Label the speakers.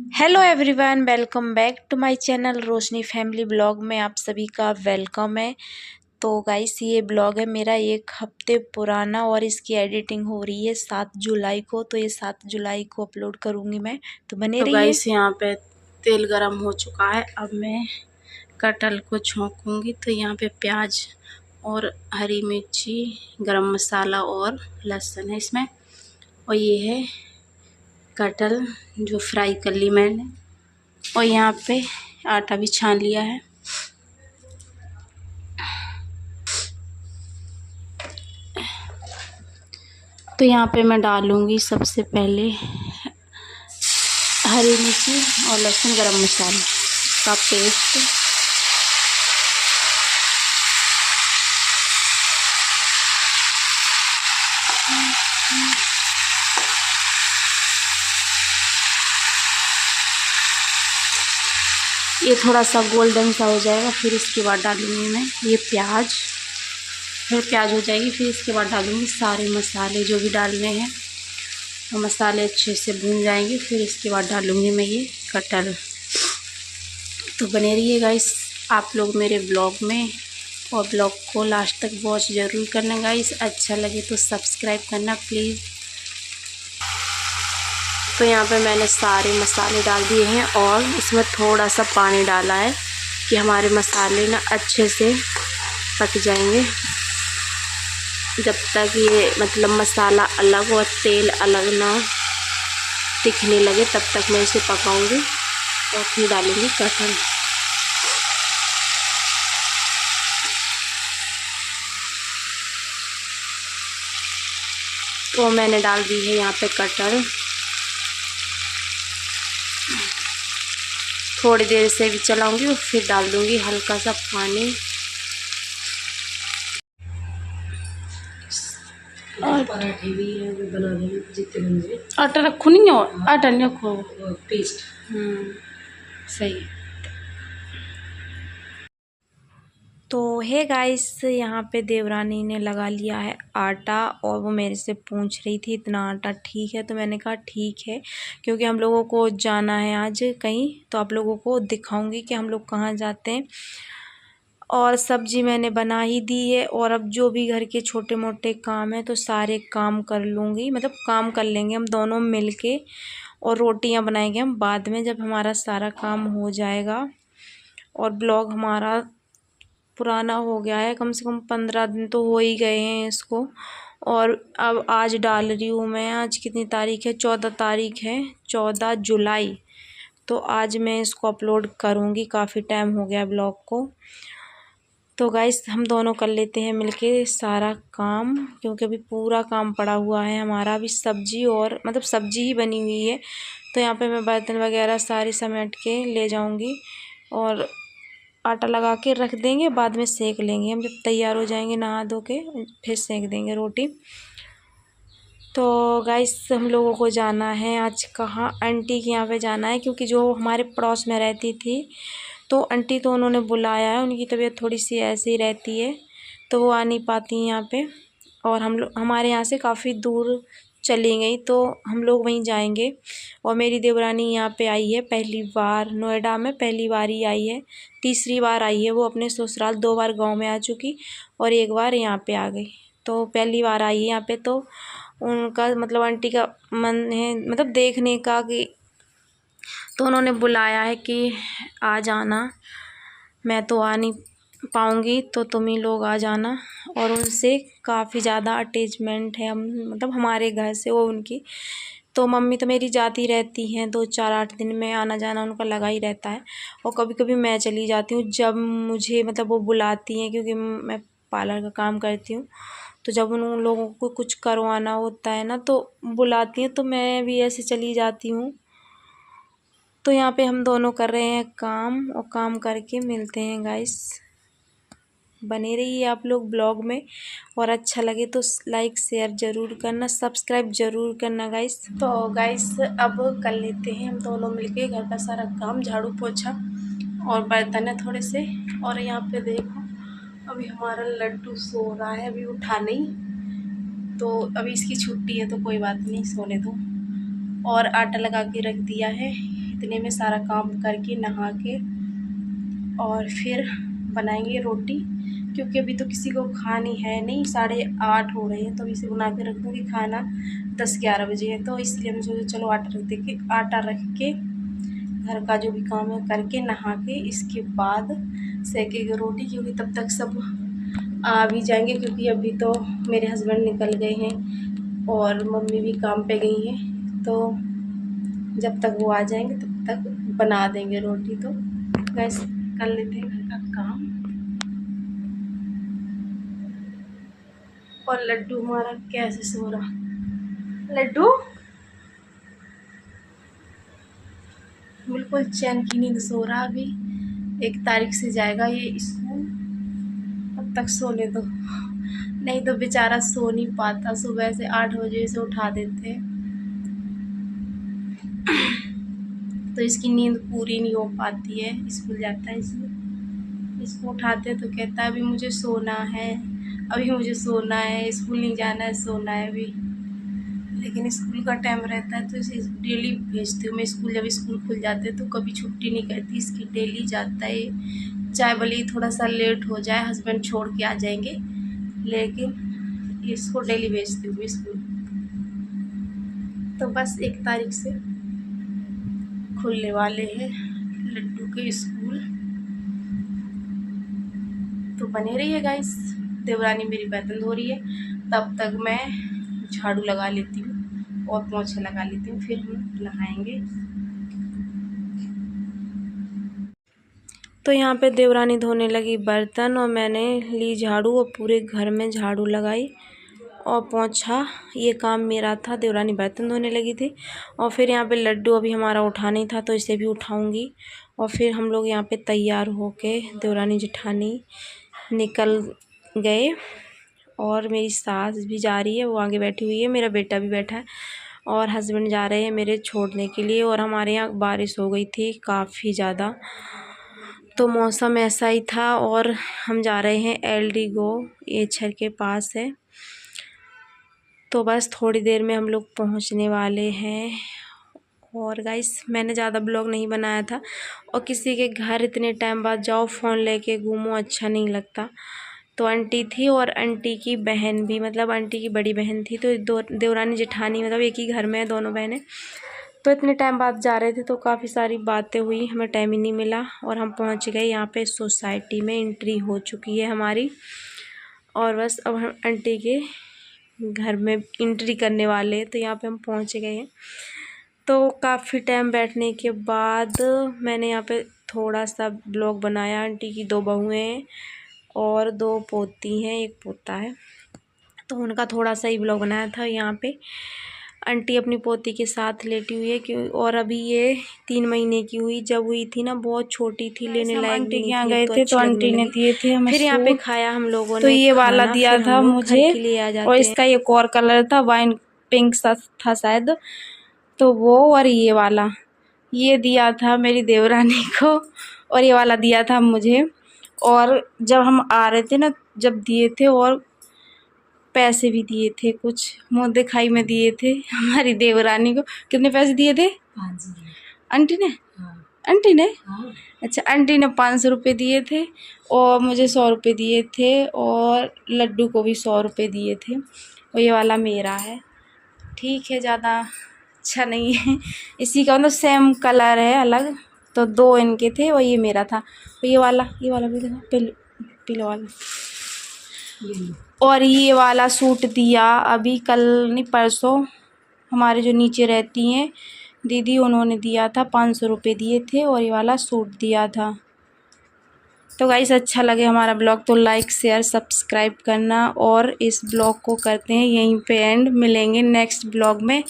Speaker 1: Hello everyone, welcome back to my channel Roshni family blog में आप सभी का वेलकम है। तो गाइस, ये ब्लॉग है मेरा 1 हफ्ते पुराना और इसकी एडिटिंग हो रही है 7 जुलाई को। तो ये 7 जुलाई को अपलोड करूँगी मैं, तो बने
Speaker 2: तो
Speaker 1: रहिए।
Speaker 2: गाइस, यहाँ पे तेल गरम हो चुका है। अब मैं कटहल को छौंकूंगी। तो यहाँ पे प्याज और हरी मिर्ची, गरम मसाला और लहसुन है इसमें। और ये है कटहल जो फ्राई कर ली मैंने। और यहाँ पे आटा भी छान लिया है। तो यहाँ पे मैं डालूंगी सबसे पहले हरी मिर्ची और लहसुन, गरम मसाला का पेस्ट। ये थोड़ा सा गोल्डन सा हो जाएगा, फिर इसके बाद डालूंगी मैं ये प्याज। फिर प्याज हो जाएगी, फिर इसके बाद डालूंगी सारे मसाले जो भी डालने हैं। और मसाले अच्छे से भून जाएंगे, फिर इसके बाद डालूंगी मैं ये कटहल। तो बने रहिए गाइस आप लोग मेरे ब्लॉग में, और ब्लॉग को लास्ट तक वॉच ज़रूर करना गाइस। अच्छा लगे तो सब्सक्राइब करना प्लीज़। तो यहाँ पे मैंने सारे मसाले डाल दिए हैं और इसमें थोड़ा सा पानी डाला है कि हमारे मसाले ना अच्छे से पक जाएंगे। जब तक ये मतलब मसाला अलग और तेल अलग ना दिखने लगे तब तक मैं इसे पकाऊंगी। और फिर डालूंगी कटहल। तो मैंने डाल दी है यहाँ पे कटहल। थोड़ी देर से भी चलाऊंगी और फिर डाल दूंगी हल्का सा पानी। और
Speaker 3: पराठे भी है वो बना देंगे जितने बन
Speaker 2: आटा रखो नहीं, और आटा नहीं रखो
Speaker 3: पेस्ट।
Speaker 2: सही।
Speaker 1: तो हे गाइस, यहाँ पे देवरानी ने लगा लिया है आटा और वो मेरे से पूछ रही थी इतना आटा ठीक है। तो मैंने कहा ठीक है, क्योंकि हम लोगों को जाना है आज कहीं, तो आप लोगों को दिखाऊंगी कि हम लोग कहाँ जाते हैं। और सब्जी मैंने बना ही दी है, और अब जो भी घर के छोटे मोटे काम हैं तो सारे काम कर लूँगी, मतलब काम कर लेंगे हम दोनों मिल के। और रोटियां बनाएंगे हम बाद में, जब हमारा सारा काम हो जाएगा। और ब्लॉग हमारा पुराना हो गया है, कम से कम 15 दिन तो हो ही गए हैं इसको। और अब आज डाल रही हूँ मैं। आज कितनी तारीख है? 14 तारीख है, 14 जुलाई। तो आज मैं इसको अपलोड करूँगी। काफ़ी टाइम हो गया ब्लॉग को। तो गाइस, हम दोनों कर लेते हैं मिलके सारा काम, क्योंकि अभी पूरा काम पड़ा हुआ है हमारा। अभी सब्जी, और मतलब सब्जी ही बनी हुई है। तो यहाँ पे मैं बर्तन वगैरह सारे समेट के ले जाऊँगी और आटा लगा के रख देंगे। बाद में सेक लेंगे हम, जब तैयार हो जाएंगे नहा धो के फिर सेक देंगे रोटी। तो गाइस, हम लोगों को जाना है आज कहाँ? आंटी के यहाँ पे जाना है, क्योंकि जो हमारे पड़ोस में रहती थी तो आंटी तो उन्होंने बुलाया है। उनकी तबीयत थोड़ी सी ऐसे ही रहती है, तो वो आ नहीं पाती यहाँ पे। और हम लोग हमारे यहाँ से काफ़ी दूर चली गई, तो हम लोग वहीं जाएंगे। और मेरी देवरानी यहाँ पे आई है पहली बार, नोएडा में पहली बार ही आई है। तीसरी बार आई है वो अपने ससुराल। 2 बार गांव में आ चुकी और 1 बार यहाँ पे आ गई। तो पहली बार आई है यहाँ पे। तो उनका मतलब आंटी का मन है मतलब देखने का, कि तो उन्होंने बुलाया है कि आ जाना। मैं तो आ नहीं पाऊँगी, तो तुम ही लोग आ जाना। और उनसे काफ़ी ज़्यादा अटैचमेंट है हम, मतलब हमारे घर से वो उनकी। तो मम्मी तो मेरी जाती रहती हैं 2-4-8 दिन में, आना जाना उनका लगा ही रहता है। और कभी कभी मैं चली जाती हूँ जब मुझे मतलब वो बुलाती हैं, क्योंकि मैं पार्लर का काम करती हूँ। तो जब उन लोगों को कुछ करवाना होता है ना तो बुलाती हैं, तो मैं भी ऐसे चली जाती हूँ। तो यहाँ पे हम दोनों कर रहे हैं काम, और काम करके मिलते हैं गाइस। बने रहिए आप लोग ब्लॉग में, और अच्छा लगे तो लाइक शेयर ज़रूर करना, सब्सक्राइब ज़रूर करना गाइस।
Speaker 2: तो गाइस, अब कर लेते हैं हम दोनों मिलके घर का सारा काम, झाड़ू पोछा और बर्तन है थोड़े से। और यहाँ पे देखो, अभी हमारा लड्डू सो रहा है, अभी उठा नहीं। तो अभी इसकी छुट्टी है तो कोई बात नहीं, सोने दो। और आटा लगा के रख दिया है इतने में सारा काम करके नहा के और फिर बनाएंगे रोटी, क्योंकि अभी तो किसी को खानी है नहीं, 8:30 हो रहे हैं, तो इसे बना के रख दूँगी। खाना 10-11 बजे है, तो इसलिए हम सोचे चलो आटा रख के घर का जो भी काम है करके नहा के इसके बाद सेकेंगे रोटी, क्योंकि तब तक सब आ भी जाएंगे, क्योंकि अभी तो मेरे हस्बैंड निकल गए हैं और मम्मी भी काम पे गई हैं, तो जब तक वो आ जाएंगे तब तक बना देंगे रोटी। तो गैस कर लेते हैं घर का काम। और लड्डू हमारा कैसे सो रहा, लड्डू बिल्कुल चैन की नींद सो रहा। अभी 1 तारीख से जाएगा ये स्कूल, अब तक सोने दो, नहीं तो बेचारा सो नहीं पाता। सुबह से 8 बजे से उठा देते हैं, तो इसकी नींद पूरी नहीं हो पाती है, स्कूल जाता है इसलिए। इसको उठाते हैं तो कहता है अभी मुझे सोना है, अभी मुझे सोना है, स्कूल नहीं जाना है, सोना है अभी। लेकिन स्कूल का टाइम रहता है तो इसे डेली भेजती हूँ मैं स्कूल। जब स्कूल खुल जाते हैं तो कभी छुट्टी नहीं करती इसकी, डेली जाता है, चाहे भले ही थोड़ा सा लेट हो जाए, हस्बैंड छोड़ के आ जाएंगे, लेकिन इसको डेली भेजती हूँ स्कूल। तो बस 1 तारीख से खुलने वाले हैं लड्डू के स्कूल, तो बने रहिए गाइस। देवरानी मेरी बर्तन धो रही है, तब तक मैं झाड़ू लगा लेती हूँ और पोंछे लगा लेती हूँ, फिर हम नहाएंगे।
Speaker 1: तो यहाँ पे देवरानी धोने लगी बर्तन और मैंने ली झाड़ू और पूरे घर में झाड़ू लगाई और पोंछा, ये काम मेरा था। देवरानी बर्तन धोने लगी थी और फिर यहाँ पे लड्डू अभी हमारा उठा नहीं था, तो इसे भी उठाऊंगी। और फिर हम लोग यहाँ पे तैयार होके देवरानी जेठानी निकल गए और मेरी सास भी जा रही है, वो आगे बैठी हुई है, मेरा बेटा भी बैठा है और हस्बैंड जा रहे हैं मेरे छोड़ने के लिए। और हमारे यहाँ बारिश हो गई थी काफ़ी ज़्यादा, तो मौसम ऐसा ही था। और हम जा रहे हैं एल्डिगो, ये छर के पास है, तो बस थोड़ी देर में हम लोग पहुंचने वाले हैं। और गाइस मैंने ज़्यादा ब्लॉग नहीं बनाया था, और किसी के घर इतने टाइम बाद जाओ फ़ोन लेके घूमो, अच्छा नहीं लगता। तो आंटी थी और आंटी की बहन भी, मतलब आंटी की बड़ी बहन थी, तो देवरानी जेठानी मतलब एक ही घर में है दोनों बहनें, तो इतने टाइम बाद जा रहे थे, तो काफ़ी सारी बातें हुई, हमें टाइम ही नहीं मिला। और हम पहुंच गए यहाँ पे सोसाइटी में, एंट्री हो चुकी है हमारी, और बस अब हम आंटी के घर में एंट्री करने वाले हैं, तो यहाँ पे हम पहुँच गए हैं। तो काफ़ी टाइम बैठने के बाद मैंने यहाँ पे थोड़ा सा ब्लॉग बनाया। आंटी की 2 बहुएँ हैं और 2 पोती हैं, 1 पोता है, तो उनका थोड़ा सा ही ब्लॉग बनाया था। यहाँ पे आंटी अपनी पोती के साथ लेटी हुई है, क्यों, और अभी ये 3 महीने की हुई, जब हुई थी ना बहुत छोटी थी, लेने लायक
Speaker 2: आंटी के यहाँ
Speaker 1: नहीं
Speaker 2: गए
Speaker 1: थी,
Speaker 2: थे तो आंटी ने दिए थे हमें
Speaker 1: फिर यहाँ पे
Speaker 2: सूट,
Speaker 1: खाया हम लोगों
Speaker 2: तो
Speaker 1: ने
Speaker 2: ये वाला
Speaker 1: खाना,
Speaker 2: दिया
Speaker 1: फिर
Speaker 2: था
Speaker 1: हम लोग
Speaker 2: मुझे,
Speaker 1: घर के लिए आ
Speaker 2: और
Speaker 1: जाते हैं।
Speaker 2: इसका एक और कलर था, वाइन पिंक सा था शायद, तो वो, और ये वाला ये दिया था मेरी देवरानी को, और ये वाला दिया था मुझे। और जब हम आ रहे थे ना, जब दिए थे, और पैसे भी दिए थे, कुछ मुँह दिखाई में दिए थे हमारी देवरानी को। कितने पैसे दिए थे आंटी ने? आंटी ने, अच्छा, आंटी ने 500 रुपये दिए थे और मुझे 100 रुपये दिए थे, और लड्डू को भी 100 रुपये दिए थे। और ये वाला मेरा है, ठीक है, ज़्यादा अच्छा नहीं है, इसी का मतलब सेम कलर है अलग, तो 2 इनके थे और ये मेरा था। और ये वाला भी देखो, पीला वाला, और ये वाला सूट दिया अभी, कल नहीं परसों, हमारे जो नीचे रहती हैं दीदी, उन्होंने दिया था, 500 रुपये दिए थे और ये वाला सूट दिया था। तो गाइस अच्छा लगे हमारा ब्लॉग तो लाइक शेयर सब्सक्राइब करना, और इस ब्लॉग को करते हैं यहीं पे एंड। मिलेंगे नेक्स्ट ब्लॉग में।